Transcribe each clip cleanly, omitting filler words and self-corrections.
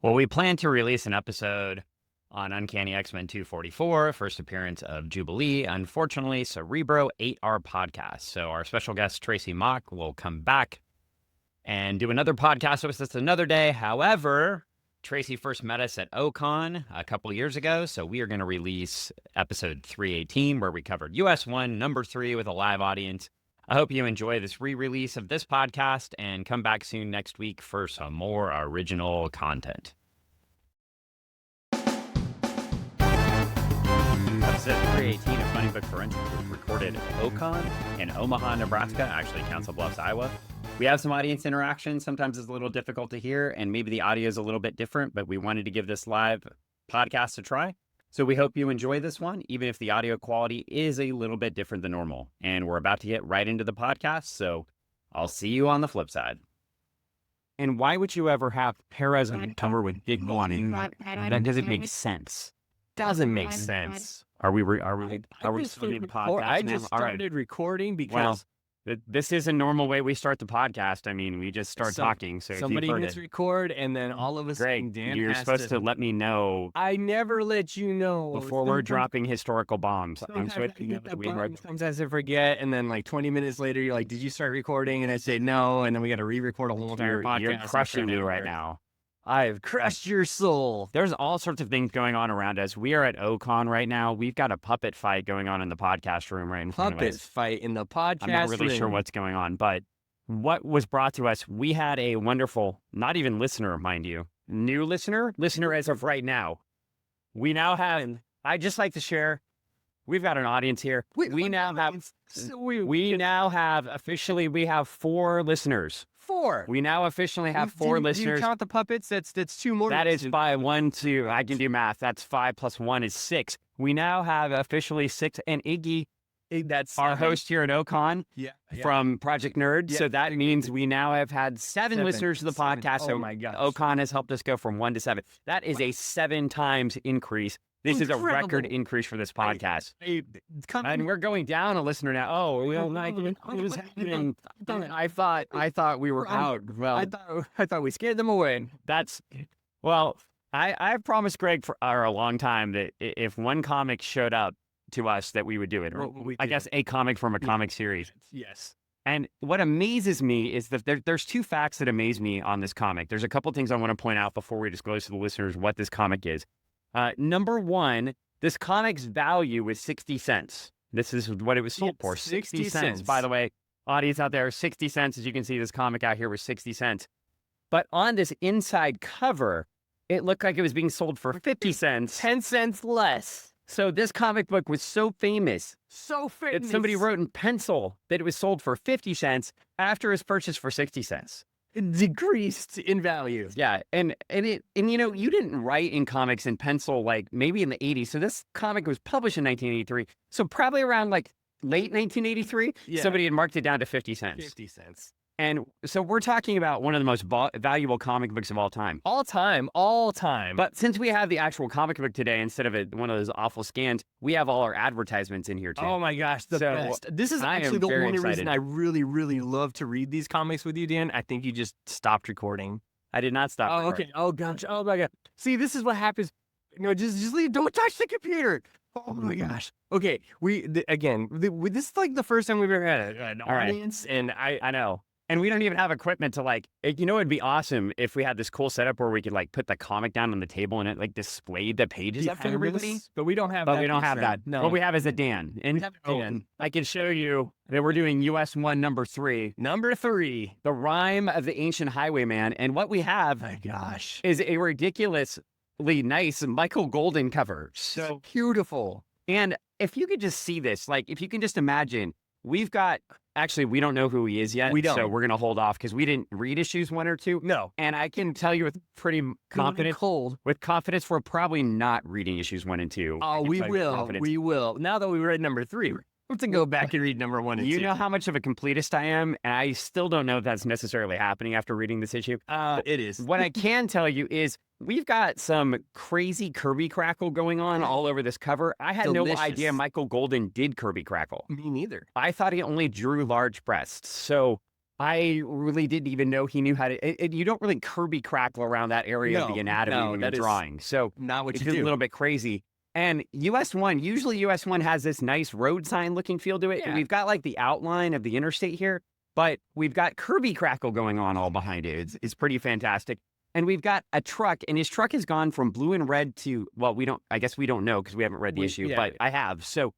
Well, we plan to release an episode on Uncanny X-Men 244, first appearance of Jubilee. Unfortunately, Cerebro ate our podcast. So our special guest, Tracie Mauck, will come back and do another podcast with us another day. However, Tracie first met us at O Con a couple years ago. So we are going to release episode 318, where we covered US 1, number 3 with a live audience. I hope you enjoy this re-release of this podcast and come back soon next week for some more original content. Episode 318 of Funny Book Forensics was recorded at O Con in Omaha, Nebraska, actually Council Bluffs, Iowa. We have some audience interaction. Sometimes it's a little difficult to hear, and maybe the audio is a little bit different, but we wanted to give this live podcast a try. So we hope you enjoy this one, even if the audio quality is a little bit different than normal. And we're about to get right into the podcast, so I'll see you on the flip side. And why would you ever have Perez on the cover with big money? That doesn't make sense. Doesn't make sense. Are we starting the podcast? I just started recording because this is a normal way we start the podcast. I mean, we just start talking. So somebody hits record, and then all of a sudden, Dan, you're supposed to let me know. I never let you know before we're dropping historical bombs. Sometimes I forget, and then like 20 minutes later, you're like, "Did you start recording?" And I say no, and then we got to re-record a whole entire podcast. You're crushing me right now. I've crushed your soul. There's all sorts of things going on around us. We are at O Con right now. We've got a puppet fight going on in the podcast room right in front of us. Puppet fight in the podcast room. I'm not really sure what's going on, but what was brought to us, we had a wonderful, not even listener, mind you, new listener as of right now. We now have, I'd just like to share, we've got an audience here. We now have 4 listeners. 4. We now officially have 4 listeners. Do you count the puppets? That's 2 more. That is by 1, 2. I can do math. That's 5 plus 1 is 6. We now have officially 6. And Iggy, that's our host here at O Con from Project Nerd. Yeah. So that means we now have had 7 listeners to the podcast. Oh my gosh. O Con has helped us go from 1 to 7. That is a 7 times increase. This is a record increase for this podcast. And we're going down a listener now. Oh, well, like, it was happening. I thought we were out. Well, I thought we scared them away. I've promised Greg for a long time that if one comic showed up to us, that we would do it. I guess a comic from a comic series. Yes. And what amazes me is that there's 2 facts that amaze me on this comic. There's a couple things I want to point out before we disclose to the listeners what this comic is. Number 1, this comic's value is 60 cents. This is what it was sold for, 60 cents. By the way, audience out there, 60 cents. As you can see, this comic out here was 60 cents. But on this inside cover, it looked like it was being sold for 50 cents. 10 cents less. So this comic book was so famous that somebody wrote in pencil that it was sold for 50 cents after it was purchased for 60 cents. It decreased in value. Yeah, and you know, you didn't write in comics in pencil like maybe in the 80s. So this comic was published in 1983. So probably around like late 1983, somebody had marked it down to 50 cents. 50 cents. And so we're talking about one of the most valuable comic books of all time. All time. But since we have the actual comic book today instead of one of those awful scans, we have all our advertisements in here too. Oh my gosh, the best. This is actually the only reason I really, really love to read these comics with you, Dan. I think you just stopped recording. I did not stop recording. Okay. Oh gosh. Oh my God. See, this is what happens. No, just leave. Don't touch the computer. Oh my gosh. Okay. This is like the first time we've ever had an audience, and I know. And we don't even have equipment to it'd be awesome if we had this cool setup where we could like put the comic down on the table and it like displayed the pages up to everybody. But we don't have that. No. What we have is a Dan. And I can show you that we're doing US 1 number 3. Number 3. The Rime of the Ancient Highwayman. And what we have is a ridiculously nice Michael Golden cover. So beautiful. And if you could just see this, like if you can just imagine, we've got, actually, we don't know who he is yet. We don't. So we're going to hold off because we didn't read issues 1 or 2. No. And I can tell you with pretty confidence, we're probably not reading issues 1 and 2. Oh, we will. We will. Now that we read number 3, we have to go back and read number 1 and 2. You know how much of a completist I am, and I still don't know if that's necessarily happening after reading this issue. It is. What I can tell you is we've got some crazy Kirby crackle going on all over this cover. I had no idea Michael Golden did Kirby crackle. Me neither. I thought he only drew large breasts. So I really didn't even know he knew how to. You don't really Kirby crackle around that area of the anatomy when you're drawing. So not what it's you a do. little bit crazy. And usually US 1 has this nice road sign looking feel to it. Yeah. We've got like the outline of the interstate here, but we've got Kirby crackle going on all behind it. It's pretty fantastic. And we've got a truck, and his truck has gone from blue and red to, well, I guess we don't know because we haven't read the issue, but I have. So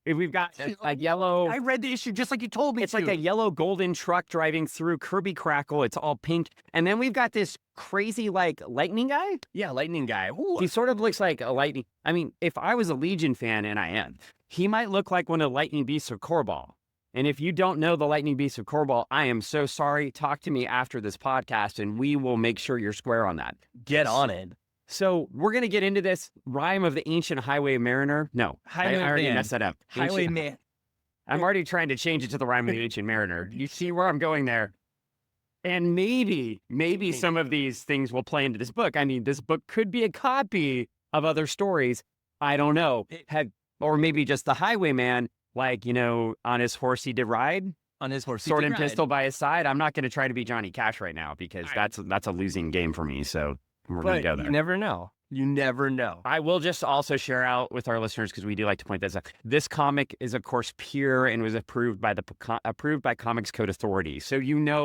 if we've got a yellow. I read the issue just like you told me. It's like a yellow golden truck driving through Kirby Crackle. It's all pink. And then we've got this crazy, like, lightning guy. Yeah, lightning guy. Ooh. He sort of looks like a lightning. I mean, if I was a Legion fan, and I am, he might look like one of the lightning beasts of Korbal. And if you don't know the lightning beasts of Korbal, I am so sorry. Talk to me after this podcast, and we will make sure you're square on that. Get on it. So we're going to get into this Rime of the Ancient Highway Mariner. No, I already messed that up. Highwayman. I'm already trying to change it to the Rime of the Ancient Mariner. You see where I'm going there? And maybe some of these things will play into this book. I mean, this book could be a copy of other stories. I don't know. Or maybe just the Highwayman, like, on his horse he did ride. On his horse, sword and pistol by his side. I'm not going to try to be Johnny Cash right now because that's a losing game for me. So we're going to go there. You never know. You never know. I will just also share out with our listeners, because we do like to point this out. This comic is, of course, pure and was approved by Comics Code Authority. So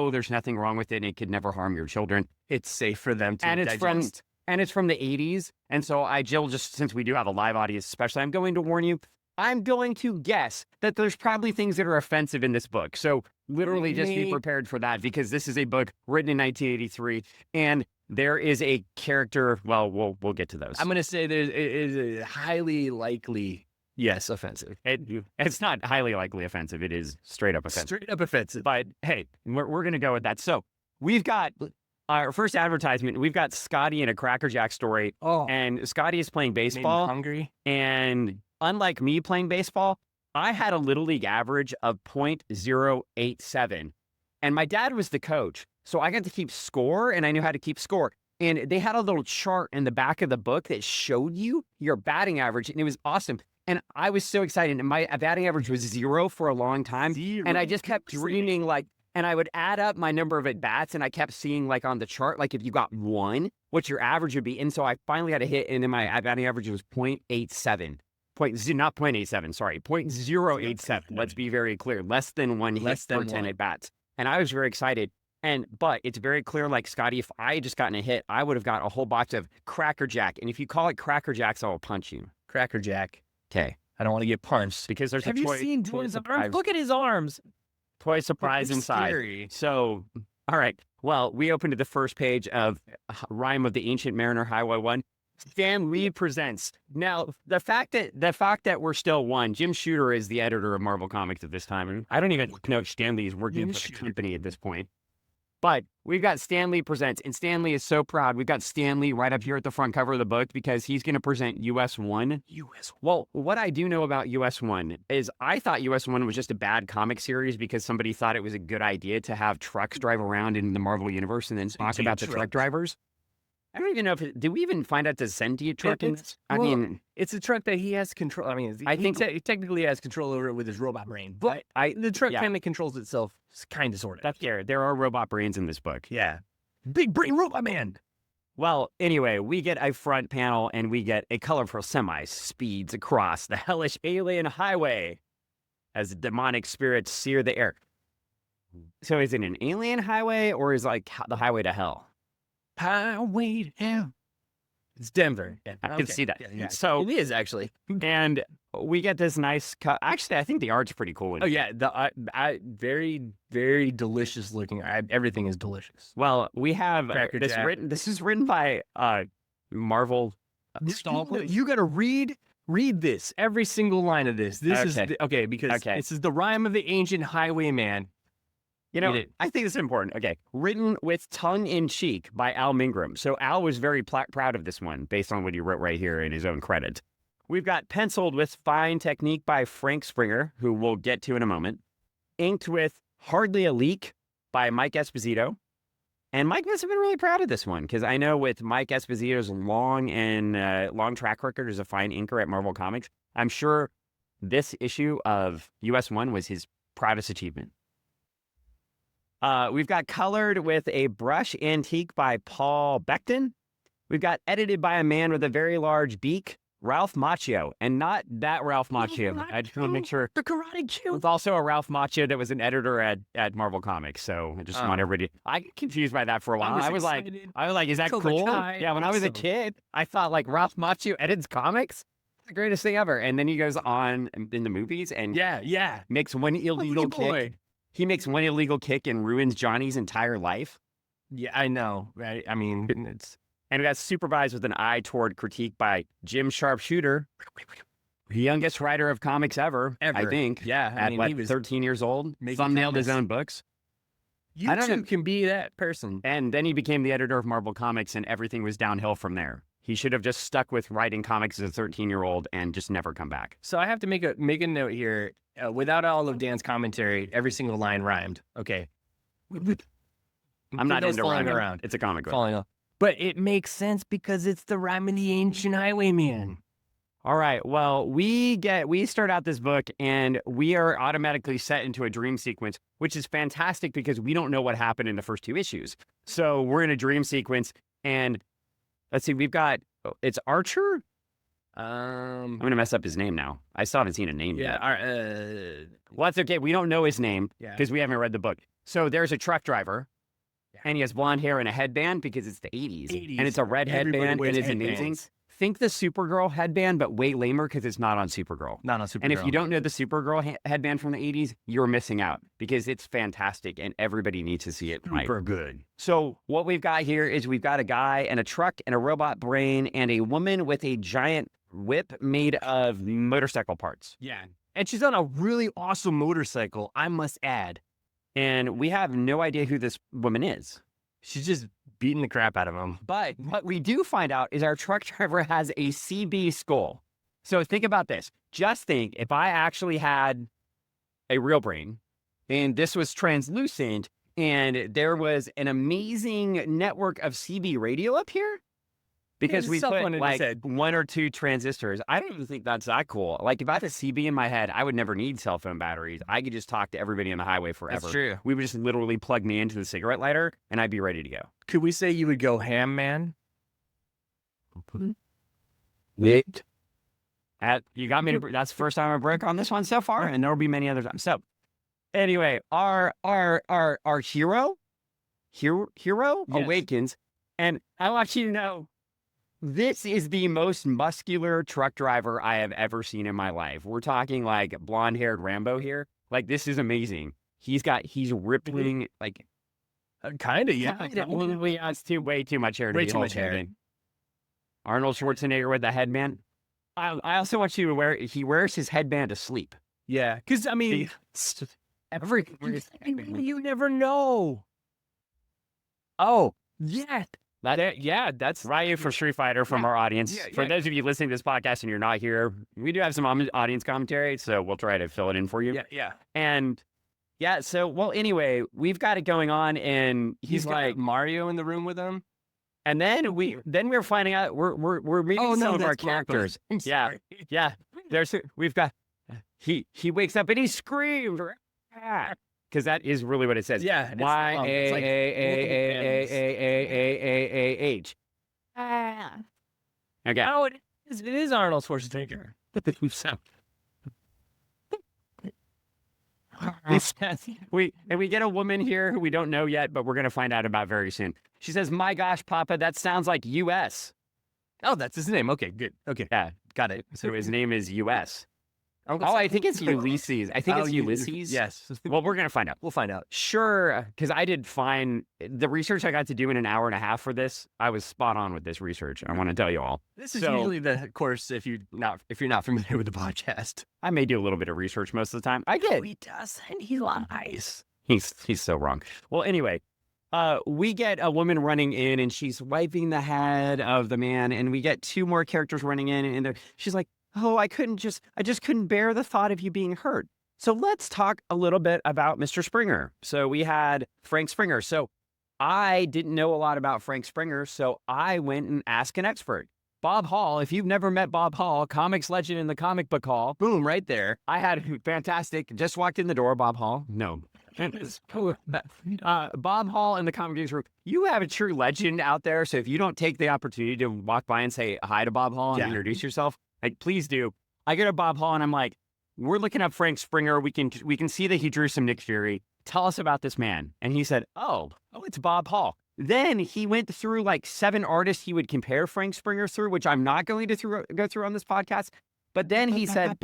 there's nothing wrong with it, and it could never harm your children. It's safe for them to digest. And it's from the 80s. And so Jill, just since we do have a live audience especially, I'm going to warn you, I'm going to guess that there's probably things that are offensive in this book. So literally just be prepared for that, because this is a book written in 1983, and there is a character. Well, we'll get to those. I'm going to say it is highly likely, yes, offensive. It's not highly likely offensive. It is straight up offensive. Straight up offensive. But hey, we're going to go with that. So we've got our first advertisement. We've got Scotty in a Cracker Jack story. Oh, and Scotty is playing baseball. Hungry. And unlike me playing baseball, I had a Little League average of .087. And my dad was the coach. So I got to keep score, and I knew how to keep score. And they had a little chart in the back of the book that showed you your batting average, and it was awesome. And I was so excited. And my batting average was 0 for a long time. And I just kept dreaming, and I would add up my number of at-bats, and I kept seeing, on the chart, if you got 1, what your average would be. And so I finally had a hit, and then my batting average was .87. Not 0.87, sorry, 0.087. Let's be very clear. Less than 1 hit for 10 at-bats. And I was very excited. But it's very clear, Scotty, if I had just gotten a hit, I would have got a whole box of Cracker Jack. And if you call it Cracker Jacks, I will punch you. Cracker Jack. Okay. I don't want to get punched. Because there's Have a you seen his arms? Look at his arms. Toy surprise inside. Scary. So, all right. Well, we opened to the first page of Rime of the Ancient Mariner Highway 1. Stan Lee presents. Now, the fact that we're still one, Jim Shooter is the editor of Marvel Comics at this time. And I don't even know if Stan Lee is working for the company at this point. But we've got Stan Lee presents, and Stan Lee is so proud. We've got Stan Lee right up here at the front cover of the book because he's going to present US 1. Well, what I do know about US 1 is I thought US 1 was just a bad comic series because somebody thought it was a good idea to have trucks drive around in the Marvel Universe and then talk about the truck drivers. I don't even know did we even find out the sentient truck in this? I mean, it's a truck that he has control. I mean, he technically has control over it with his robot brain, but the truck kind of controls itself, kind of, sort of. That's fair. There are robot brains in this book. Yeah. Big brain robot man. Well, anyway, we get a front panel and we get a colorful semi speeds across the hellish alien highway as demonic spirits sear the air. So is it an alien highway or is it the highway to hell? Highway to hell. It's Denver. Yeah, I can see that. Yeah. So it is, actually. And we get this nice cut. Actually, I think the art's pretty cool. Oh, yeah. The very, very delicious looking. Everything is delicious. Well, we have this written. This is written by Marvel. You got to read this. Every single line of this. This is because this is the Rime of the Ancient Highwayman. I think it's important. Okay. Written with tongue-in-cheek by Al Mingram. So Al was very proud of this one based on what he wrote right here in his own credit. We've got penciled with fine technique by Frank Springer, who we'll get to in a moment. Inked with Hardly a Leak by Mike Esposito. And Mike must have been really proud of this one because I know with Mike Esposito's long track record as a fine inker at Marvel Comics, I'm sure this issue of US 1 was his proudest achievement. We've got colored with a brush antique by Paul Becton. We've got edited by a man with a very large beak, Ralph Macchio, and not that Ralph Macchio. I just want to make sure. The Karate Kid. It's also a Ralph Macchio that was an editor at Marvel Comics. So I just want everybody. I get confused by that for a while. I was like, is that Cobra cool? Kai, Yeah, when I was a kid, I thought like Ralph Macchio edits comics. The greatest thing ever. And then he goes on in the movies and makes one illegal kick. He makes one illegal kick and ruins Johnny's entire life. Yeah, I know. Right? I mean, it's. And we got supervised with an eye toward critique by Jim Sharpshooter, the youngest writer of comics ever. I think. Yeah. I mean, he was 13 years old, thumbnailed his own books. You too can be that person. And then he became the editor of Marvel Comics, and everything was downhill from there. He should have just stuck with writing comics as a 13-year-old and just never come back. So I have to make a note here. Without all of Dan's commentary, every single line rhymed. Okay. I'm not into falling rhyming. around. It's a comic book. Falling off. But it makes sense because it's the rhyme of the ancient highwayman. All right. Well, we start out this book and we are automatically set into a dream sequence, which is fantastic because we don't know what happened in the first two issues. So we're in a dream sequence and let's see, it's Archer. I'm going to mess up his name now. I still haven't seen a name yet. Well, that's okay. We don't know his name because we haven't read the book. So there's a truck driver. And he has blonde hair and a headband because it's the 80s. And it's a red headband and it's amazing. Think the Supergirl headband, but way lamer because it's not on Supergirl. Not on Supergirl. And if you don't know the Supergirl headband from the 80s, you're missing out because it's fantastic and everybody needs to see it. Super good. So what we've got here is we've got a guy and a truck and a robot brain and a woman with a giant whip made of motorcycle parts. Yeah. And she's on a really awesome motorcycle, I must add. And we have no idea who this woman is. She's just beating the crap out of him. But what we do find out is our truck driver has a CB skull. So think about this. Just think if I actually had a real brain and this was translucent and there was an amazing network of CB radio up here. Because we put like one or two transistors. I don't even think that's that cool. Like if I had a CB in my head, I would never need cell phone batteries. I could just talk to everybody on the highway forever. That's true. We would just literally plug me into the cigarette lighter and I'd be ready to go. Could we say you would go ham, man? Wait. You got me to, that's the first time I break on this one so far, and there will be many other times. So anyway, our hero awakens, and I want you to know this is the most muscular truck driver I have ever seen in my life. We're talking like blonde-haired Rambo here. Like, this is amazing. He's rippling, like... Kind of, yeah. It's way too much hair to Way be too much holding. hair. Arnold Schwarzenegger with the headband. I also want you to he wears his headband to sleep. Yeah, because, I mean... You never know. Oh, yeah. That's Ryu for Street Fighter from our audience. Yeah, for those of you listening to this podcast and you're not here, we do have some audience commentary, so we'll try to fill it in for you. Yeah. And so, well, anyway, we've got it going on, and he's like Mario in the room with him. And then we're finding out we're meeting some of our characters. Yeah. We've got he wakes up and he screams. Because that is really what it says. Yeah. Y-A-A-A-A-A-A-A-A-H. Okay. Oh, it is Arnold Schwarzenegger. We get a woman here who we don't know yet, but we're going to find out about very soon. She says, "My gosh, Papa, that sounds like U.S." Oh, that's his name. Okay, good. Okay. Yeah, got it. So his name is U.S. I think it's Ulysses. I think it's Ulysses. Yes. Well, we're going to find out. We'll find out. Sure, because I did find the research I got to do in an hour and a half for this. I was spot on with this research. I want to tell you all. This is usually the course if you're not familiar with the podcast. I may do a little bit of research most of the time. I get. No, he doesn't. He lies. He's so wrong. Well, anyway, we get a woman running in and she's wiping the head of the man, and we get two more characters running in, and she's like, "Oh, I just couldn't bear the thought of you being hurt." So let's talk a little bit about Mr. Springer. So we had Frank Springer. So I didn't know a lot about Frank Springer, so I went and asked an expert. Bob Hall, if you've never met Bob Hall, comics legend in the comic book hall, boom, right there. I had fantastic, just walked in the door, Bob Hall. No, Bob Hall in the comic news room. You have a true legend out there. So if you don't take the opportunity to walk by and say hi to Bob Hall and introduce yourself, like please do. I go to Bob Hall and I'm like, we're looking up Frank Springer. We can see that he drew some Nick Fury. Tell us about this man. And he said, oh, it's Bob Hall. Then he went through like 7 artists he would compare Frank Springer through, which I'm not going to go through on this podcast. But then he said,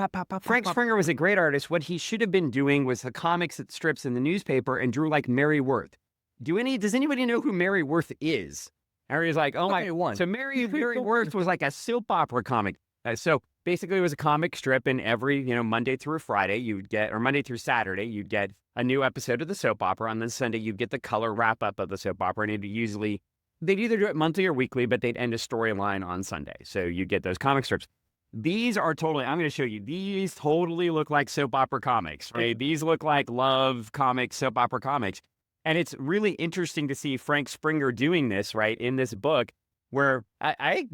Frank Springer was a great artist. What he should have been doing was the comics strips in the newspaper and drew like Mary Worth. Does anybody know who Mary Worth is? And he's like, oh my. So Mary Worth was like a soap opera comic. So basically it was a comic strip, and every, Monday through Friday or Monday through Saturday, you'd get a new episode of the soap opera. On then Sunday, you'd get the color wrap up of the soap opera. And they'd either do it monthly or weekly, but they'd end a storyline on Sunday. So you'd get those comic strips. These are totally, I'm going to show you, these totally look like soap opera comics, right? These look like love comics, soap opera comics. And it's really interesting to see Frank Springer doing this, right, in this book, where I'm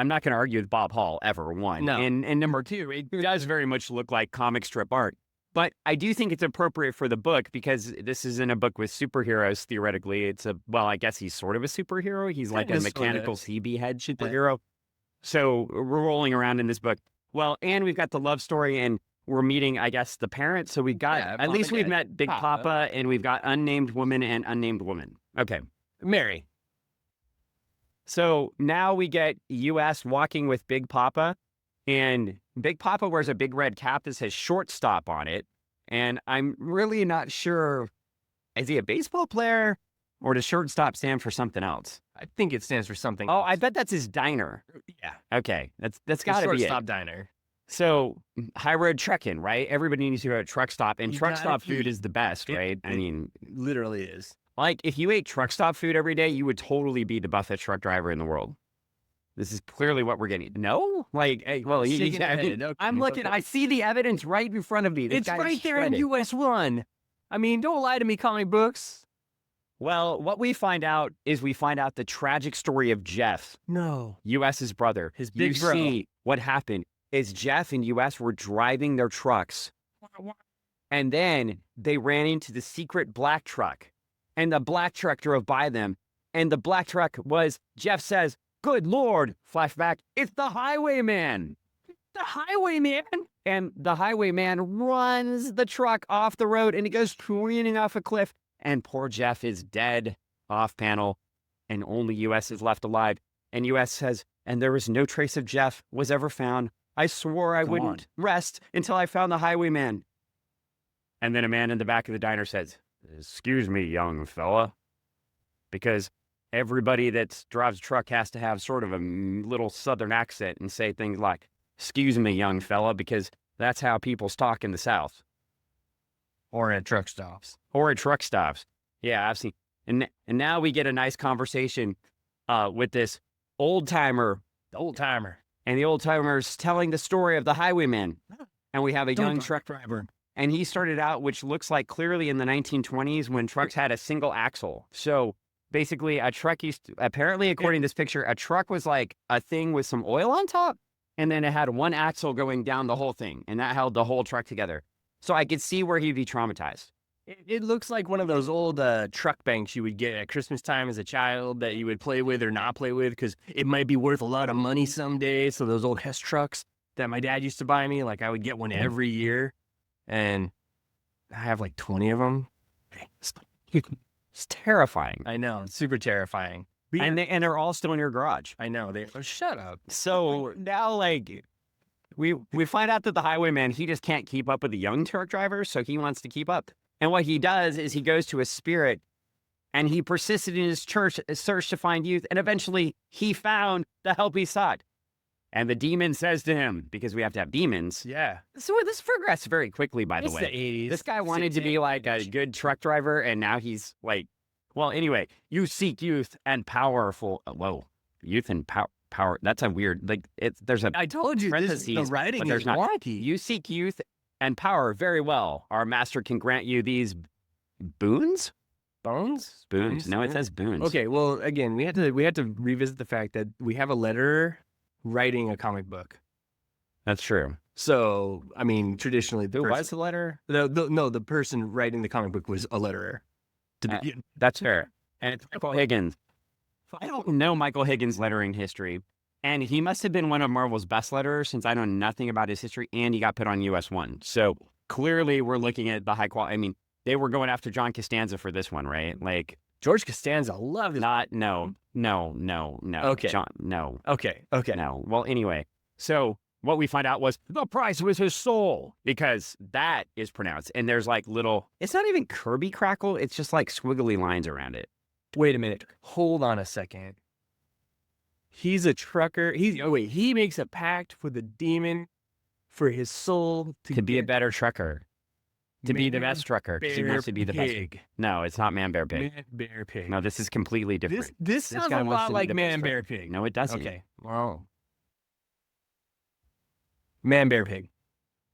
not going to argue with Bob Hall, ever, one. No. And number two, it does very much look like comic strip art. But I do think it's appropriate for the book because this isn't a book with superheroes, theoretically. I guess he's sort of a superhero. He's like a mechanical CB head superhero. So we're rolling around in this book. Well, and we've got the love story, and we're meeting, I guess, the parents. So we've got, at least we've met Big Papa, and we've got unnamed woman and unnamed woman. Okay. Mary. So now we get U.S. walking with Big Papa, and Big Papa wears a big red cap that says shortstop on it. And I'm really not sure, is he a baseball player? Or does shortstop stand for something else? I think it stands for something else. else. I bet that's his diner. Yeah. Okay. That's got to be it. Shortstop diner. So high road trekking, right? Everybody needs to go to a truck stop, and truck stop food is the best, right? I mean, literally is. Like if you ate truck stop food every day, you would totally be the buffest truck driver in the world. This is clearly what we're getting. No? Like, well, I'm looking, I see the evidence right in front of me. It's right there in US 1. I mean, don't lie to me, comic books. Well, what we find out is the tragic story of Jeff. No. U.S.'s brother. His big bro. See, what happened is Jeff and U.S. were driving their trucks. And then they ran into the secret black truck. And the black truck drove by them. And the black truck was, Jeff says, good Lord, flashback, it's the highwayman. The highwayman? And the highwayman runs the truck off the road, and he goes careening off a cliff. And poor Jeff is dead off panel, and only U.S. is left alive. And U.S. says, and there was no trace of Jeff was ever found. I swore I wouldn't rest until I found the highwayman. And then a man in the back of the diner says, excuse me, young fella, because everybody that drives a truck has to have sort of a little southern accent and say things like, excuse me, young fella, because that's how people talk in the South. Or at truck stops. Yeah, I've seen. And now we get a nice conversation with this old timer. The old timer. And the old timer's telling the story of the highwayman. And we have a young truck driver. And he started out, which looks like clearly in the 1920s when trucks had a single axle. So basically a truck apparently according to this picture, a truck was like a thing with some oil on top. And then it had one axle going down the whole thing. And that held the whole truck together. So I could see where he'd be traumatized. It looks like one of those old truck banks you would get at Christmas time as a child that you would play with or not play with because it might be worth a lot of money someday. So those old Hess trucks that my dad used to buy me, like I would get one every year. And I have like 20 of them. It's terrifying. I know. It's super terrifying. And they're all still in your garage. I know. Shut up. So now like... We find out that the highwayman, he just can't keep up with the young truck drivers, so he wants to keep up. And what he does is he goes to a spirit, and he persisted in his search to find youth, and eventually he found the help he sought. And the demon says to him, because we have to have demons. Yeah. So this progressed very quickly, by the way. It's the 80s. This guy wanted to be like a good truck driver, and now he's like, well, anyway, you seek youth and powerful. Youth and power. That's a weird, like, there's a I told you, the writing is wonky. You seek youth and power very well. Our master can grant you these boons? Bones? Boons. No, it says boons. Okay, well, again, we had to revisit the fact that we have a letterer writing a comic book. That's true. So, I mean, traditionally, Who was the letter? the person writing the comic book was a letterer. That's fair. And it's Michael Higgins. I don't know Michael Higgins' lettering history. And he must have been one of Marvel's best letterers since I know nothing about his history, and he got put on US 1. So clearly we're looking at the high quality. I mean, they were going after John Costanza for this one, right? Like, George Costanza, love it. no. Okay. John, no. Okay. No. Well, anyway, so what we find out was the price was his soul, because that is pronounced. And there's like little, it's not even Kirby crackle. It's just like squiggly lines around it. Wait a minute. Hold on a second. He's a trucker. He makes a pact with a demon for his soul to be a better trucker. To be the best trucker. He wants to be the best. No, it's not Man, Bear, Pig. Man, Bear, Pig. No, this is completely different. This sounds a lot like Man, Bear, Pig. No, it doesn't. Okay. Well, Man, Bear, Pig.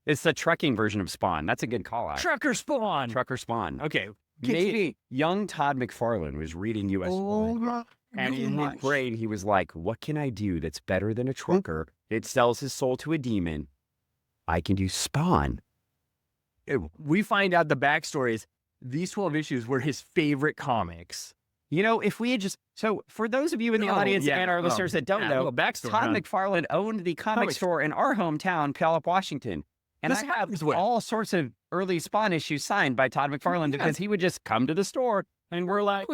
It's the trucking version of Spawn. That's a good call out. Trucker Spawn. Trucker Spawn. Okay. Maybe young Todd McFarlane was reading US Spawn. And in his brain, he was like, what can I do that's better than a trucker? It sells his soul to a demon. I can do Spawn. We find out the backstory is these 12 issues were his favorite comics. You know, if we had just... So, for those of you in the audience and our listeners that don't know, Todd McFarlane owned the comic store in our hometown, Puyallup, Washington. And I have all sorts of early Spawn issues signed by Todd McFarlane because he would just come to the store and we're like,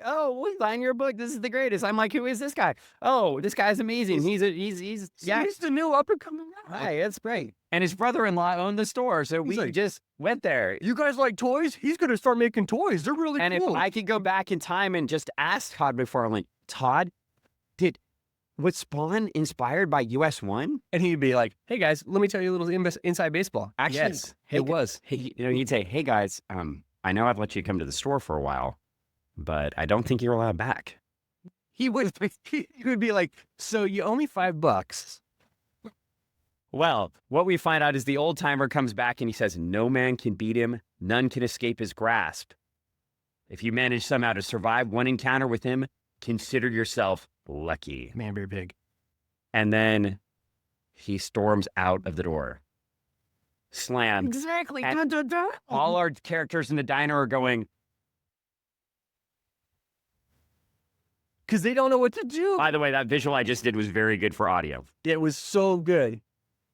oh, we sign your book. This is the greatest. I'm like, who is this guy? Oh, this guy's amazing. He's the new up and coming guy. Hey, it's great. And his brother-in-law owned the store, so we just went there. You guys like toys? He's going to start making toys. They're really cool. And if I could go back in time and just ask Todd McFarlane, Todd, was Spawn inspired by US 1? And he'd be like, hey, guys, let me tell you a little inside baseball. Actually, yes, it was. He'd say, hey, guys, I know I've let you come to the store for a while, but I don't think you're allowed back. He would be like, so you owe me $5. Well, what we find out is the old timer comes back and he says, no man can beat him. None can escape his grasp. If you manage somehow to survive one encounter with him, consider yourself lucky. Man, Bear, Pig. And then he storms out of the door. Slam. Exactly. All our characters in the diner are going, because they don't know what to do. By the way, that visual I just did was very good for audio. It was so good.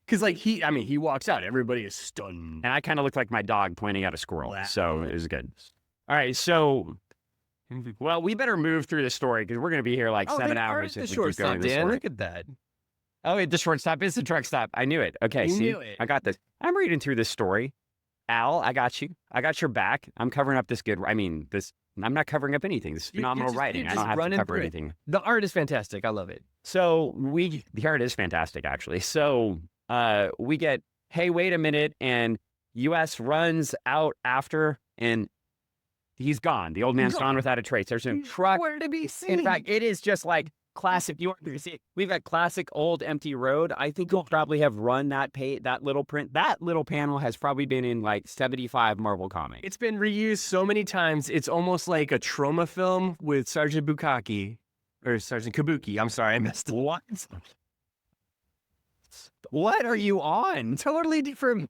Because, like, he walks out. Everybody is stunned. And I kind of look like my dog pointing at a squirrel. So it was good. All right. So, well, we better move through the story because we're going to be here like 7 hours if we keep going this way. Look at that. Oh, wait, the short stop is the truck stop. I knew it. Okay, you knew it. I got this. I'm reading through this story. Al, I got you. I got your back. I'm covering up this good. I'm not covering up anything. This is phenomenal writing. I don't have to cover anything. The art is fantastic. I love it. So the art is fantastic, actually. So we get, hey, wait a minute. And US runs out after, and he's gone. The old man's gone without a trace. There's no truck. Where to be seen? In fact, it is just like classic. We've got classic old empty road. I think we'll probably have run that little print. That little panel has probably been in like 75 Marvel comics. It's been reused so many times. It's almost like a trauma film with Sergeant Bukaki or Sergeant Kabuki. I'm sorry, I messed up. What? What are you on? Totally different.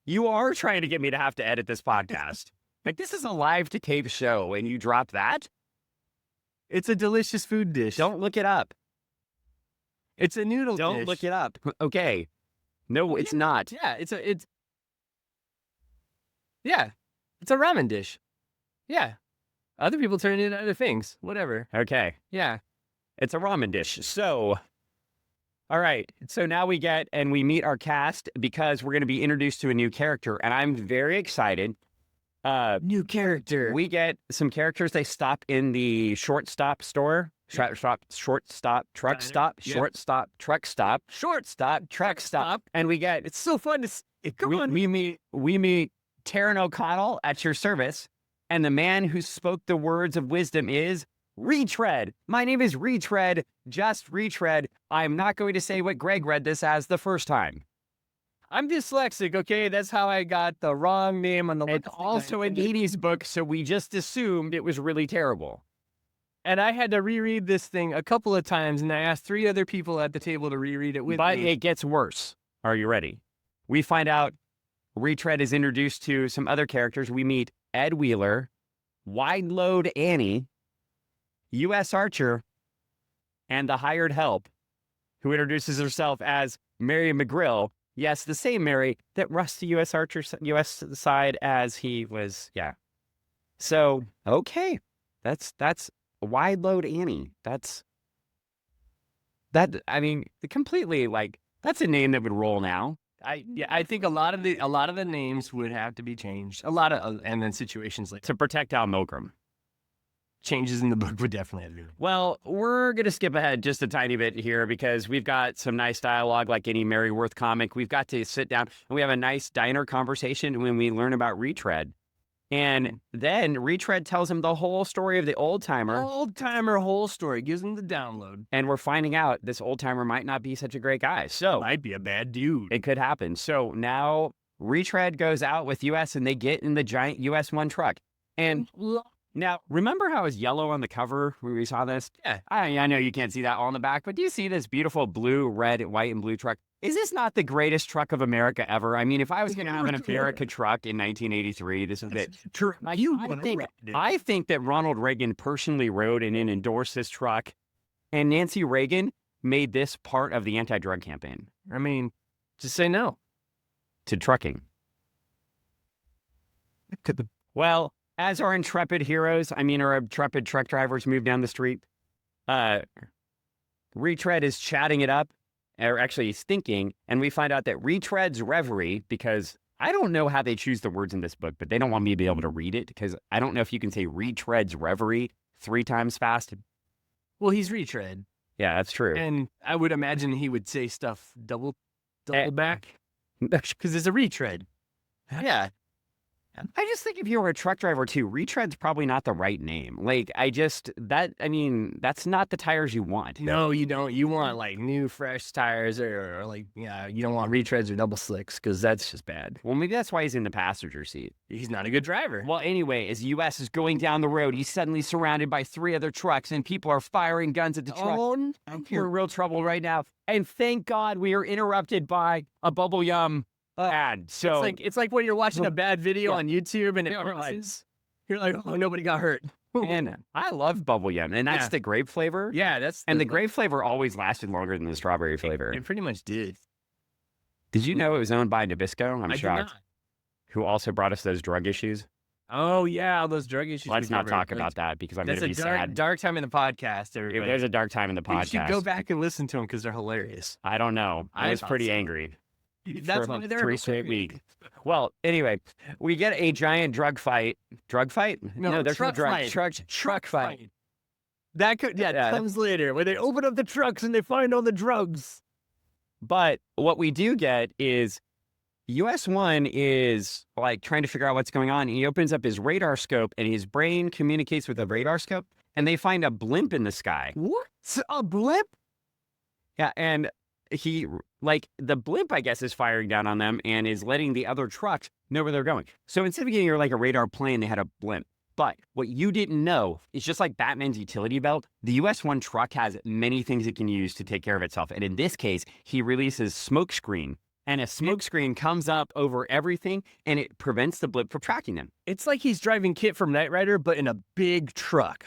You are trying to get me to have to edit this podcast. Like, this is a live to tape show and you drop that? It's a delicious food dish. Don't look it up. It's a noodle dish. Don't look it up. Okay. No, it's not. Yeah, it's a ramen dish. Yeah. Other people turn it into other things. Whatever. Okay. Yeah. It's a ramen dish. So, all right. So now we meet our cast because we're going to be introduced to a new character. And I'm very excited. New character. We get some characters. They stop in the short stop store. Short stop, truck stop. And we get, it's so fun to we meet Taran O'Connell at your service. And the man who spoke the words of wisdom is Retread. My name is Retread. Just Retread. I'm not going to say what Greg read this as the first time. I'm dyslexic, okay? That's how I got the wrong name on the list. It's also an 80s book, so we just assumed it was really terrible. And I had to reread this thing a couple of times, and I asked 3 other people at the table to reread it with But me. it gets worse. Are you ready? We find out Retread is introduced to some other characters. We meet Ed Wheeler, Wide Load Annie, U.S. Archer, and the hired help, who introduces herself as Mary McGrill. Yes, the same Mary that rushed the U.S. Archer U.S. side as he was. Yeah. So, okay. That's Wide Load Annie. I mean, completely like, that's a name that would roll now. I think a lot of the names would have to be changed. A lot of and then situations like To protect Al Milgram. changes in the book would definitely have to be. Well, we're going to skip ahead just a tiny bit here because we've got some nice dialogue like any Mary Worth comic. We've got to sit down and we have a nice diner conversation when we learn about Retread. And then Retread tells him the whole story of the old-timer. Old-timer whole story. Gives him the download. And we're finding out this old-timer might not be such a great guy. So Might be a bad dude. it could happen. So now Retread goes out with US and they get in the giant US-1 truck. And now, remember how it was yellow on the cover when we saw this? Yeah. I know you can't see that all in the back, but do you see this beautiful blue, red, white, and blue truck? Is this not the greatest truck of America ever? I mean, if I was going to have an America truck in 1983, this is it. I think that Ronald Reagan personally rode and endorsed this truck, and Nancy Reagan made this part of the anti-drug campaign. I mean, just say no to trucking. Well, as our intrepid heroes, our intrepid truck drivers move down the street, Retread is chatting it up. Or actually, he's thinking, and we find out that Retread's reverie, because I don't know how they choose the words in this book, but they don't want me to be able to read it, because I don't know if you can say Retread's reverie 3 times fast. Well, he's Retread. Yeah, that's true. And I would imagine he would say stuff double back, because it's a retread. Yeah. I just think if you were a truck driver too, Retread's probably not the right name. Like, that's not the tires you want. No, you don't. You want like new, fresh tires or like, yeah, you don't want retreads or double slicks because that's just bad. Well, maybe that's why he's in the passenger seat. He's not a good driver. Well, anyway, as US is going down the road, he's suddenly surrounded by 3 other trucks and people are firing guns at the truck. We're in real trouble right now. And thank God we are interrupted by a Bubble Yum ad. So it's like when you're watching a bad video on YouTube and you're like, oh, nobody got hurt. And I love Bubble Yum, and that's the grape flavor. Yeah, the grape flavor always lasted longer than the strawberry flavor. It pretty much did. Did you know it was owned by Nabisco? I'm shocked. Who also brought us those drug issues. Oh yeah, those drug issues. Let's not talk about that because I'm going to be sad. Dark time in the podcast. Everybody. There's a dark time in the podcast. You should go back and listen to them because they're hilarious. I don't know. I was pretty angry. That's why they're 3 straight weeks. Well, anyway, we get a giant drug fight. Drug fight? No, there's no drug. Truck fight. That comes later when they open up the trucks and they find all the drugs. But what we do get is US-1 is like trying to figure out what's going on. And he opens up his radar scope and his brain communicates with the radar scope and they find a blimp in the sky. What? A blimp? Yeah, and the blimp, I guess, is firing down on them and is letting the other trucks know where they're going. So instead of getting like a radar plane, they had a blimp. But what you didn't know is just like Batman's utility belt, the US-1 truck has many things it can use to take care of itself. And in this case, he releases smoke screen. And a smoke screen comes up over everything and it prevents the blimp from tracking them. It's like he's driving Kit from Knight Rider, but in a big truck.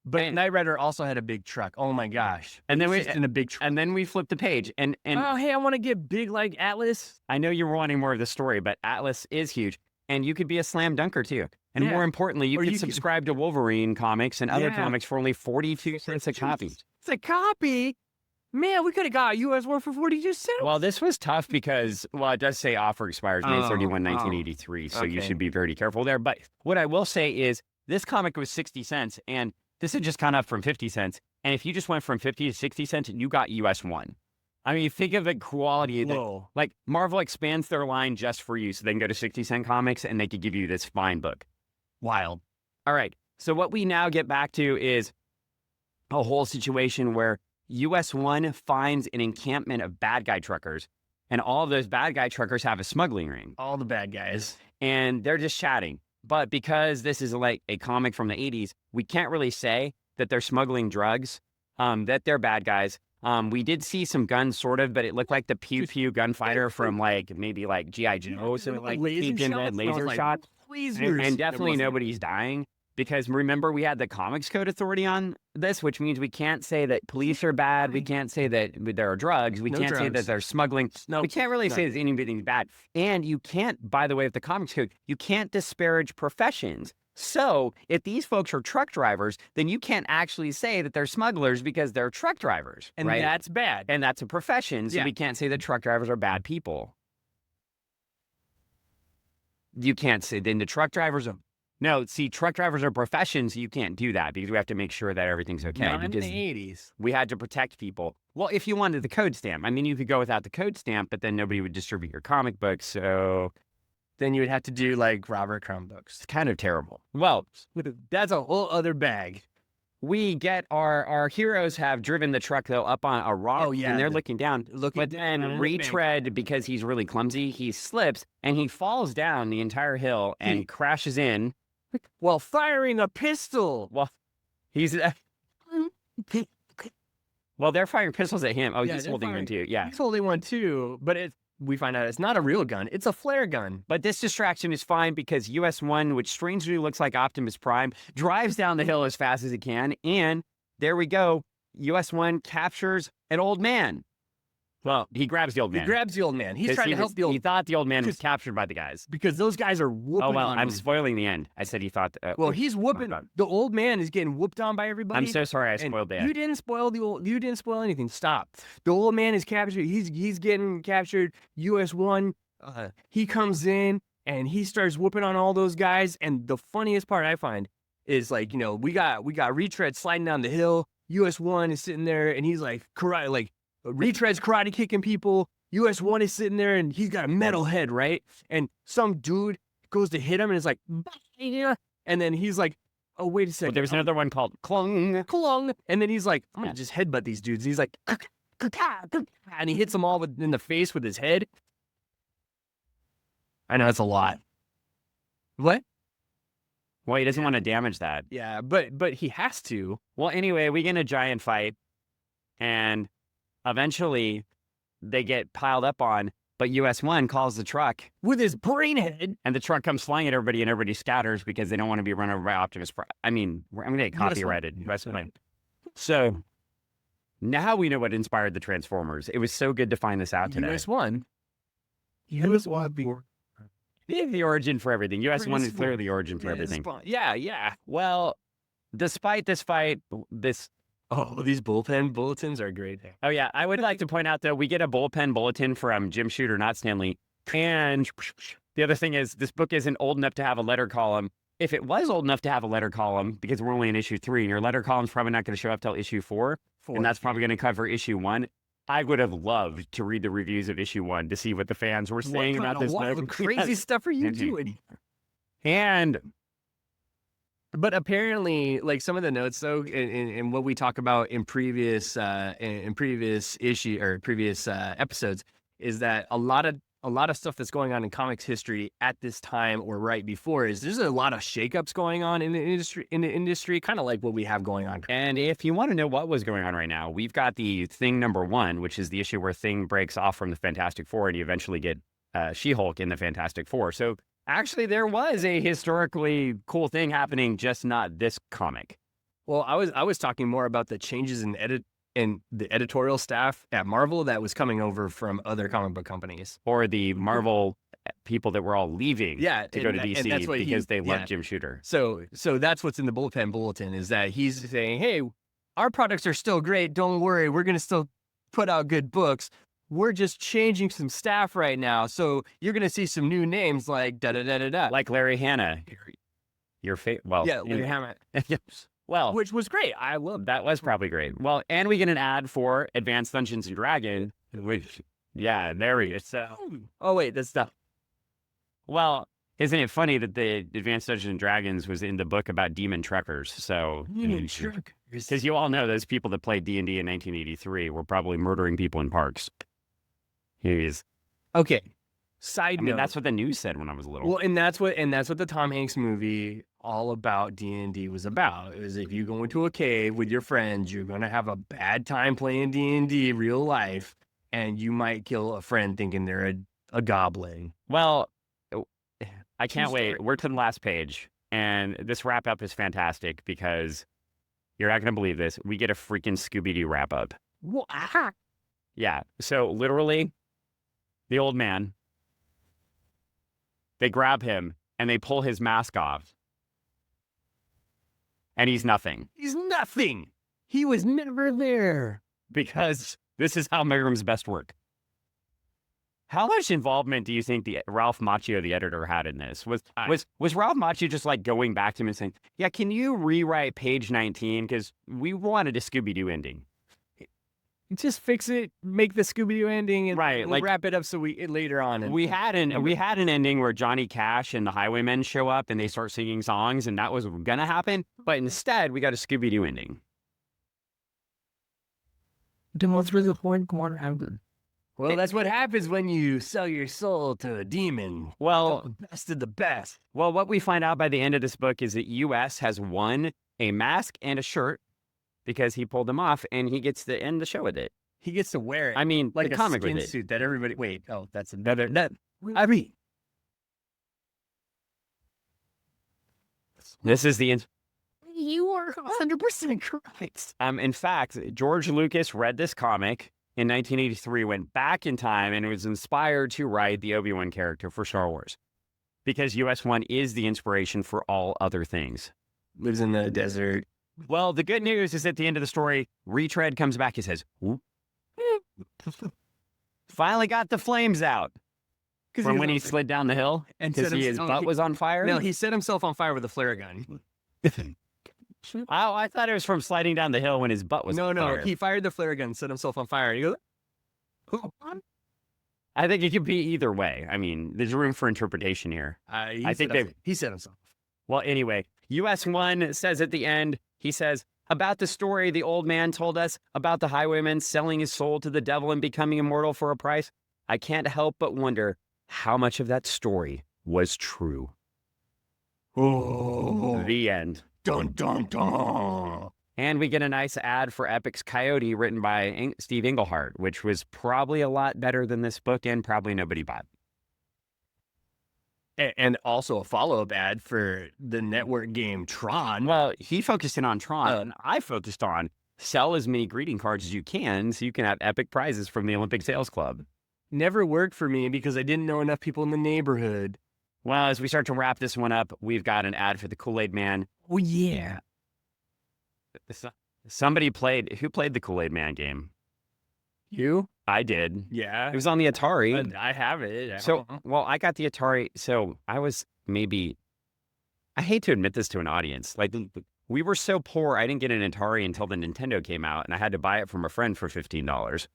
But Knight Rider also had a big truck. Oh my gosh! And then in a big truck. And then we flip the page. And oh hey, I want to get big like Atlas. I know you're wanting more of the story, but Atlas is huge, and you could be a slam dunker too. And more importantly, you could subscribe to Wolverine comics and other comics for only 42 cents a copy. It's a copy. Man, we could have got US-1 for 42 cents. Well, this was tough because, it does say offer expires May 31, 1983, so you should be very careful there. But what I will say is this comic was 60 cents, and this had just gone up from 50 cents. And if you just went from 50 to 60 cents, you got US-1. I mean, think of the quality. Like, Marvel expands their line just for you, so they can go to 60-cent comics, and they could give you this fine book. Wild. All right, so what we now get back to is a whole situation where US-1 finds an encampment of bad guy truckers, and all of those bad guy truckers have a smuggling ring. All the bad guys. And they're just chatting. But because this is like a comic from the 80s, we can't really say that they're smuggling drugs, that they're bad guys. We did see some guns, sort of, but it looked like the Pew Pew gunfighter from maybe G.I. Joe, so laser shots, and definitely nobody's dying. Because remember, we had the Comics Code Authority on this, which means we can't say that police are bad. We can't say that there are drugs. We can't say that they're smuggling. We can't really say that anything's bad. And you can't, by the way, with the Comics Code, you can't disparage professions. So if these folks are truck drivers, then you can't actually say that they're smugglers because they're truck drivers. And that's bad. And that's a profession. So we can't say that truck drivers are bad people. You can't say then the truck drivers are... No, see, truck drivers are professions. You can't do that because we have to make sure that everything's okay. Not in the 80s. We had to protect people. Well, if you wanted the code stamp, I mean, you could go without the code stamp, but then nobody would distribute your comic books. So then you would have to do like Robert Crumb books. It's kind of terrible. Well, that's a whole other bag. We get our heroes have driven the truck, though, up on a rock. Oh, yeah. And they're looking down. But then retread, because he's really clumsy, he slips and he falls down the entire hill and crashes in. While firing a pistol. Well, he's... well, they're firing pistols at him. Oh, he's holding one too. Yeah. He's holding one too, but we find out it's not a real gun. It's a flare gun. But this distraction is fine because US-1, which strangely looks like Optimus Prime, drives down the hill as fast as it can. And there we go. US-1 captures an old man. Well, he grabs the old man. He's trying to help the old man. He thought the old man was captured by the guys. Because those guys are whooping on him. Oh, well, I'm spoiling the end. I said he thought... well, he's whooping... The old man is getting whooped on by everybody. I'm so sorry I spoiled that. You didn't spoil anything. Stop. The old man is captured. He's getting captured. US-1. He comes in, and he starts whooping on all those guys. And the funniest part I find is, like, you know, we got retread sliding down the hill. US-1 is sitting there, and he's like, karate, like... Retread's karate kicking people. US-1 is sitting there and he's got a metal head, right? And some dude goes to hit him and is like, and then he's like, oh, wait a second. Well, there's another one called Klung. And then he's like, I'm going to just headbutt these dudes. And he's like, and he hits them all in the face with his head. I know it's a lot. What? Well, he doesn't want to damage that. Yeah, but he has to. Well, anyway, we get in a giant fight and eventually they get piled up on, but US-1 calls the truck with his brain head, and the truck comes flying at everybody, and everybody scatters because they don't want to be run over by Optimus Prime. I mean, I'm going to get copyrighted. US-1. So now we know what inspired the Transformers. It was so good to find this out today. US-1. The origin for everything. US-1 is clearly the origin for everything. Yeah. Well, despite this fight, Oh, these bullpen bulletins are great. Oh, yeah. I would like to point out, though, we get a bullpen bulletin from Jim Shooter, not Stanley. And the other thing is, this book isn't old enough to have a letter column. If it was old enough to have a letter column, because we're only in issue 3, and your letter column's probably not going to show up till issue 4, and that's probably going to cover issue 1, I would have loved to read the reviews of issue 1 to see what the fans were saying about this book. What crazy stuff are you doing? But apparently, like some of the notes, though, in what we talk about in previous issue or previous episodes, is that a lot of stuff that's going on in comics history at this time or right before is there's a lot of shakeups going on in the industry, kind of like what we have going on. And if you want to know what was going on right now, we've got the Thing #1, which is the issue where Thing breaks off from the Fantastic Four, and you eventually get She-Hulk in the Fantastic Four. So actually, there was a historically cool thing happening, just not this comic. Well, I was talking more about the changes in the editorial staff at Marvel that was coming over from other comic book companies, or the Marvel people that were all leaving to go to DC because they loved Jim Shooter. So that's what's in the bullpen bulletin, is that he's saying, hey, our products are still great. Don't worry, we're going to still put out good books. We're just changing some staff right now, so you're going to see some new names like da-da-da-da-da. Like Larry Hannah. Larry Hannah. Well, which was great. I loved that. Was probably great. Well, and we get an ad for Advanced Dungeons & Dragons, which, there we go. Oh, wait, that's stuff. Well, isn't it funny that the Advanced Dungeons & Dragons was in the book about demon truckers? So, because you all know those people that played D&D in 1983 were probably murdering people in parks. Okay. Side note. That's what the news said when I was little. Well, and that's what the Tom Hanks movie all about D&D was about. It was if you go into a cave with your friends, you're going to have a bad time playing D&D real life, and you might kill a friend thinking they're a goblin. Well, I can't wait. We're to the last page, and this wrap up is fantastic because you're not going to believe this. We get a freaking Scooby-Doo wrap up. What? Yeah. So literally, the old man, they grab him and they pull his mask off. And he's nothing. He's nothing. He was never there. Because this is how Miriam's best work. How much involvement do you think the Ralph Macchio, the editor, had in this? Was Ralph Macchio just like going back to him and saying, yeah, can you rewrite page 19? Because we wanted a Scooby-Doo ending. Just fix it, make the Scooby-Doo ending, and right, we'll like, wrap it up so we later on. And we had an ending where Johnny Cash and the Highwaymen show up and they start singing songs, and that was gonna happen. But instead, we got a Scooby-Doo ending. Well, that's what happens when you sell your soul to a demon. Well, the best of the best. Well, what we find out by the end of this book is that US has won a mask and a shirt because he pulled them off, and he gets to end the show with it. He gets to wear it. I mean, like the a comic skin with it. suit that everybody. Wait, oh, that's another. I mean, this is the. You are 100% correct. In fact, George Lucas read this comic in 1983, went back in time, and was inspired to write the Obi-Wan character for Star Wars, because US-1 is the inspiration for all other things. Lives in the desert. Well, the good news is at the end of the story, Retread comes back and says, whoop. Finally got the flames out. From when he slid down the hill and his butt was on fire? No, he set himself on fire with a flare gun. Oh, I thought it was from sliding down the hill when his butt was on fire. No, he fired the flare gun, set himself on fire. And he goes, I think it could be either way. I mean, there's room for interpretation here. He set himself. Well, anyway, US-1 says at the end, he says, about the story the old man told us about the highwayman selling his soul to the devil and becoming immortal for a price. I can't help but wonder how much of that story was true. Oh, the end. Dun, dun, dun. And we get a nice ad for Epic's Coyote written by Steve Englehart, which was probably a lot better than this book and probably nobody bought. And also a follow-up ad for the network game Tron. Well, he focused in on Tron, and I focused on sell as many greeting cards as you can so you can have epic prizes from the Olympic Sales Club. Never worked for me because I didn't know enough people in the neighborhood. Well, as we start to wrap this one up, we've got an ad for the Kool-Aid Man. Oh, yeah. Somebody played the Kool-Aid Man game. You? I did. Yeah. It was on the Atari. I have it. I got the Atari. So I was I hate to admit this to an audience. Like, we were so poor, I didn't get an Atari until the Nintendo came out, and I had to buy it from a friend for $15.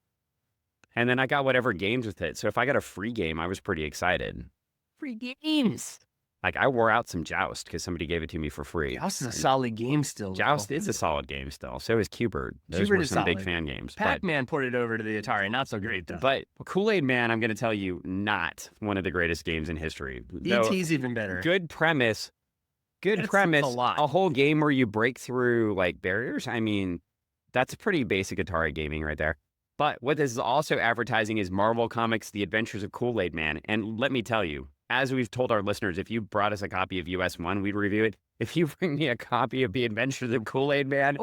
And then I got whatever games with it. So if I got a free game, I was pretty excited. Free games. Like, I wore out some Joust because somebody gave it to me for free. Joust is a solid game still. Joust is a solid game still. So is Q*bert. Those were some big fan games. Pac-Man ported over to the Atari. Not so great, though. But Kool-Aid Man, I'm going to tell you, not one of the greatest games in history. E.T.'s even better. Good premise. A whole game where you break through, like, barriers. I mean, that's pretty basic Atari gaming right there. But what this is also advertising is Marvel Comics' The Adventures of Kool-Aid Man. And let me tell you, as we've told our listeners, if you brought us a copy of US-1, we'd review it. If you bring me a copy of The Adventures of Kool-Aid Man,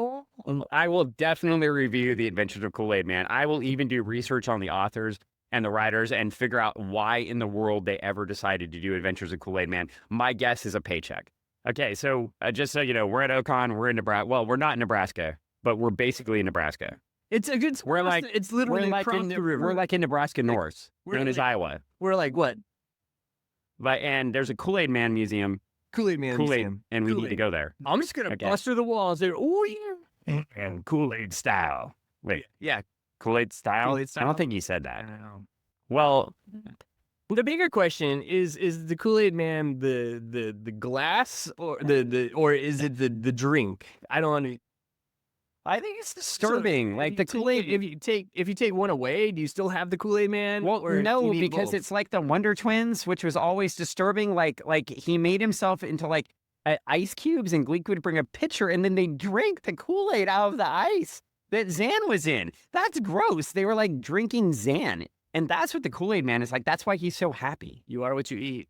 I will definitely review The Adventures of Kool-Aid Man. I will even do research on the authors and the writers and figure out why in the world they ever decided to do Adventures of Kool-Aid Man. My guess is a paycheck. Okay, so just so you know, we're at O Con, we're in Nebraska. Well, we're not in Nebraska, but we're basically in Nebraska. It's literally across the river. We're like in Nebraska North, known as Iowa. We're like what? And there's a Kool-Aid Man museum. Kool-Aid Man museum. And we need to go there. I'm just going to bust through the walls there. Oh, yeah. And Kool-Aid style. Wait. Yeah. Kool-Aid style? Kool-Aid style? I don't think he said that. I don't know. Well, the bigger question is the Kool-Aid Man the glass or or is it the drink? I don't understand. I think it's disturbing. So like the Kool-Aid. If you take one away, do you still have the Kool-Aid Man? Well, no, because it's like the Wonder Twins, which was always disturbing. Like he made himself into like ice cubes, and Gleek would bring a pitcher, and then they drink the Kool-Aid out of the ice that Zan was in. That's gross. They were like drinking Zan. And that's what the Kool-Aid man is like. That's why he's so happy. You are what you eat.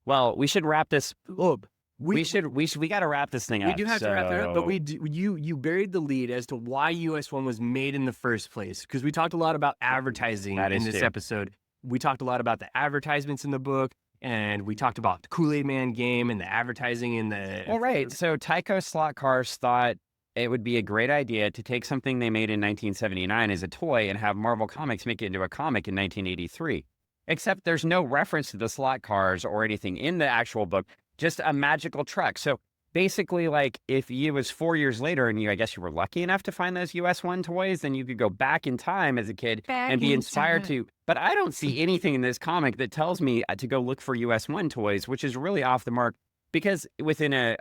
Well, we should wrap this up. We got to wrap this thing up. We do have to wrap it up, but you buried the lead as to why US 1 was made in the first place. Because we talked a lot about advertising in this episode. We talked a lot about the advertisements in the book, and we talked about the Kool-Aid Man game and the advertising in the... All right. So Tyco Slot Cars thought it would be a great idea to take something they made in 1979 as a toy and have Marvel Comics make it into a comic in 1983. Except there's no reference to the slot cars or anything in the actual book, just a magical truck. So basically, like, if it was 4 years later and I guess you were lucky enough to find those US 1 toys, then you could go back in time as a kid and be inspired to. But I don't see anything in this comic that tells me to go look for US 1 toys, which is really off the mark. Because within a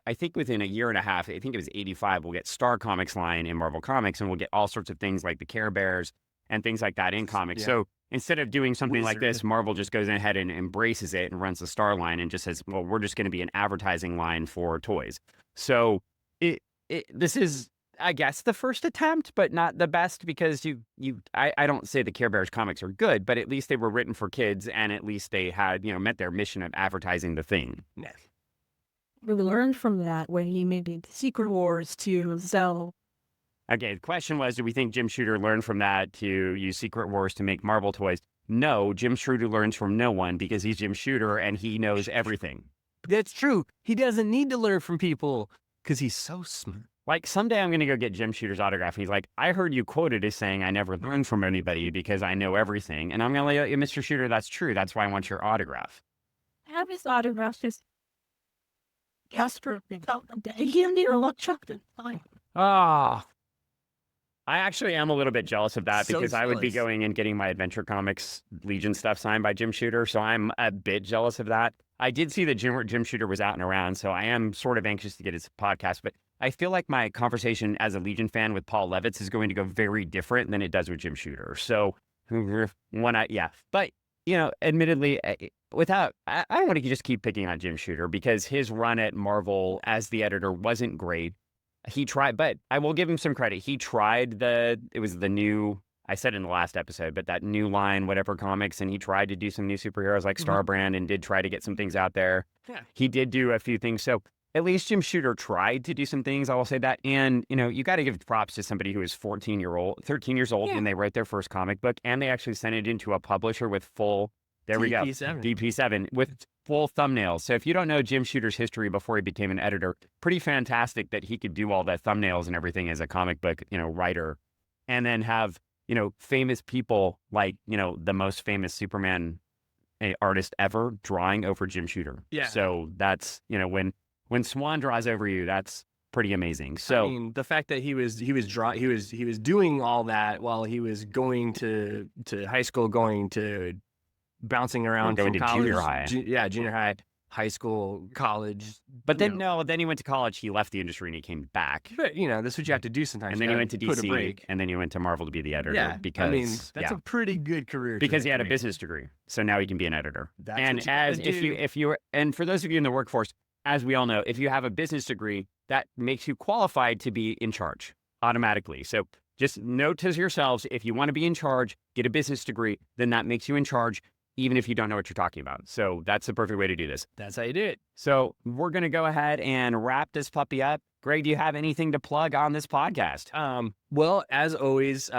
year and a half, I think it was 85, we'll get Star Comics line in Marvel Comics, and we'll get all sorts of things like the Care Bears and things like that in comics. Yeah. So instead of doing something like this, Marvel just goes ahead and embraces it and runs the Star line and just says, well, we're just going to be an advertising line for toys. So this is, I guess, the first attempt, but not the best, because I don't say the Care Bears comics are good, but at least they were written for kids, and at least they had, met their mission of advertising the thing. Yeah. We learned from that when he made the Secret Wars to sell. Okay, the question was, do we think Jim Shooter learned from that to use Secret Wars to make Marvel toys? No, Jim Shooter learns from no one, because he's Jim Shooter and he knows everything. That's true. He doesn't need to learn from people because he's so smart. Like, someday I'm going to go get Jim Shooter's autograph. And he's like, I heard you quoted as saying, I never learned from anybody because I know everything. And I'm going to let you, Mr. Shooter, that's true. That's why I want your autograph. I have his autograph. Just Casper, he and me are like chocolate. Ah. I actually am a little bit jealous of that, because I would be jealous. going and getting my Adventure Comics Legion stuff signed by Jim Shooter, so I'm a bit jealous of that. I did see that Jim Shooter was out and around, so I am sort of anxious to get his podcast, but I feel like my conversation as a Legion fan with Paul Levitz is going to go very different than it does with Jim Shooter. So, but, admittedly, I don't want to just keep picking on Jim Shooter, because his run at Marvel as the editor wasn't great. He tried, but I will give him some credit. He tried it was the new, I said in the last episode, but that new line, whatever comics, and he tried to do some new superheroes like Starbrand and did try to get some things out there. Yeah. He did do a few things. So at least Jim Shooter tried to do some things. I will say that. And, you got to give props to somebody who is 13 years old when they write their first comic book, and they actually sent it into a publisher with full, DP7 with full thumbnails. So if you don't know Jim Shooter's history before he became an editor, pretty fantastic that he could do all the thumbnails and everything as a comic book, writer, and then have, famous people like, the most famous Superman artist ever drawing over Jim Shooter. Yeah. So that's, when Swan draws over you, that's pretty amazing. So I mean, the fact that he was doing all that while he was going to high school, bouncing around going from to college, junior high. Junior high, high school, college. But then then he went to college. He left the industry and he came back. But that's what you have to do sometimes. And then he went to DC, and then he went to Marvel to be the editor. Yeah, because that's a pretty good career. Because he had a business degree, so now he can be an editor. And for those of you in the workforce, as we all know, if you have a business degree, that makes you qualified to be in charge automatically. So just note to yourselves, if you want to be in charge, get a business degree, then that makes you in charge, even if you don't know what you're talking about. So that's the perfect way to do this. That's how you do it. So we're going to go ahead and wrap this puppy up. Greg, do you have anything to plug on this podcast? Well, as always,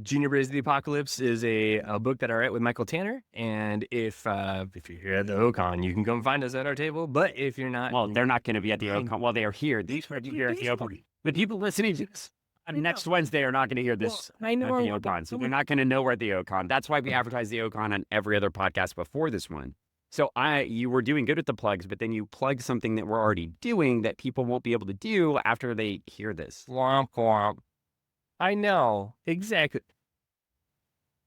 Junior Braves of the Apocalypse is a book that I write with Michael Tanner. And if you're here at the O Con, you can come find us at our table. But if you're not... Well, they're not going to be at the O Con. Well, they are here. These are here at the O Con. The people listening to this next Wednesday are not going to hear this at the O Con. So they're not going to know we're at the O Con. That's why we advertise the O Con on every other podcast before this one. So you were doing good with the plugs, but then you plugged something that we're already doing that people won't be able to do after they hear this. Womp womp. I know. Exactly.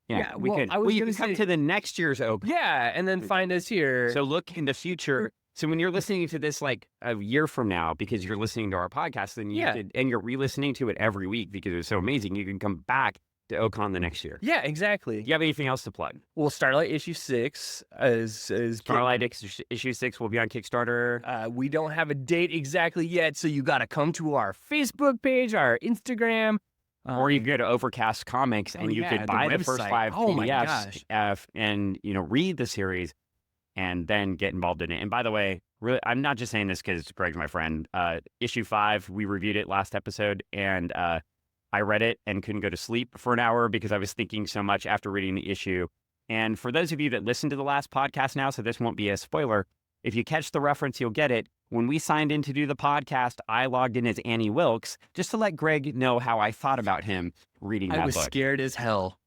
Yeah, we could. You can come to the next year's O Con. Yeah, and then find us here. So look in the future. So when you're listening to this like a year from now, because you're listening to our podcast, then and you're re-listening to it every week because it's so amazing, you can come back to O Con the next year. Yeah, exactly. Do you have anything else to plug? Well, Starlight issue 6 is Starlight issue 6 will be on Kickstarter. we don't have a date exactly yet, so you got to come to our Facebook page, our Instagram. Or you could go to Overcast Comics and you could buy the first 5 PDFs and, read the series and then get involved in it. And by the way, really, I'm not just saying this because Greg's my friend. Issue 5, we reviewed it last episode, and I read it and couldn't go to sleep for an hour because I was thinking so much after reading the issue. And for those of you that listened to the last podcast now, so this won't be a spoiler, if you catch the reference, you'll get it. When we signed in to do the podcast, I logged in as Annie Wilkes just to let Greg know how I thought about him reading that book. I was scared as hell.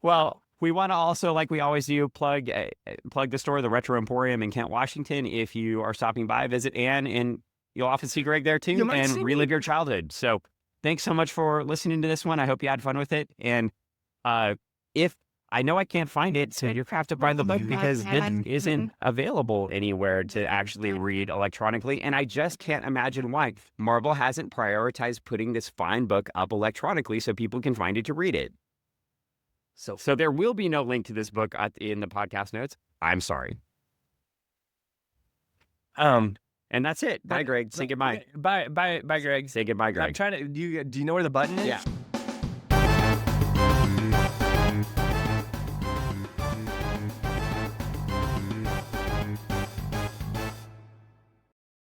Well, we want to also, like we always do, plug the store, the Retro Emporium in Kent, Washington. If you are stopping by, visit Anne, and you'll often see Greg there too, and relive your childhood. So thanks so much for listening to this one. I hope you had fun with it. And if I know I can't find it, so you have to buy the book because it isn't available anywhere to actually read electronically. And I just can't imagine why Marvel hasn't prioritized putting this fine book up electronically so people can find it to read it. So there will be no link to this book in the podcast notes. I'm sorry. And that's it. Bye, Greg. Say goodbye. Bye, Greg. Say goodbye, Greg. I'm trying to. Do you know where the button is? Yeah.